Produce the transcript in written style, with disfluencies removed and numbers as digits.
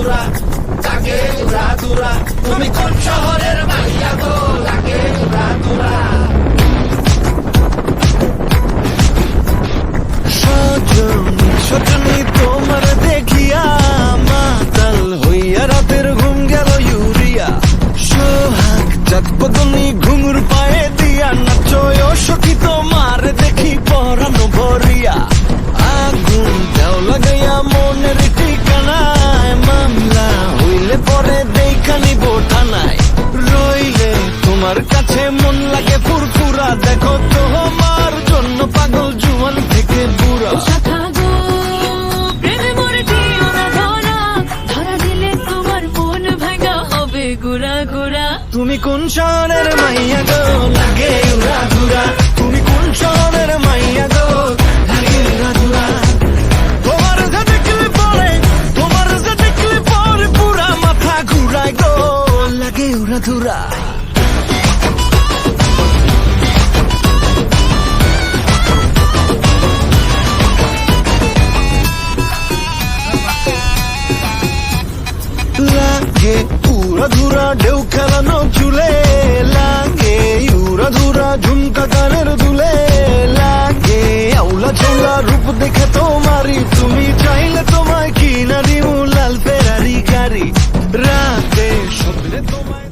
ধুরা লাগে উড়া ধুরা। তুমি কোন শহরের মাইয়া গো লাগে উড়া ধুরা। সজনী সজনী তোমার দেখিয়া মাতাল হইয়া রাতের ঘুম গেল ইউরিয়া। সোহাগ চাঁদ বদনী ঘুঙুর পায়ে দিয়া নাচয় সখী তোমার দেখি পরানো ভরিয়া। আগুন দেও লাগাইয়া মনের ঠিকানায় মামলা হইলে পরে দেখা নিব থানায়। রইলে তোমার কাছে মন লাগে ফুরফুরা দেখো তোমার জন্য পাগল জুয়ান থেকে বুড়া। তুমি কোন শহরের মাইয়া গো লাগে উড়া ধুরা। তুমি কোন শহরের মাইয়া গো লাগে উড়া ধুরা। তোমার যে দেখলে পরে তোমার যে দেখলে পরে পুরা মাথা ঘুরায় গো লাগে উড়া ধুরা। লাগে উড়া ধুরা ঢেউ খেলানো চুলে। লাগে উড়া ধুরা ঝুমকা গানের দুলে। লাগে আউলা চৌলা রূপ দেখে তোমারি তুমি চাইলে তোমায় কিনা দিও লাল ফেরারি গাড়ি। রাতে স্বপ্নে তোমায়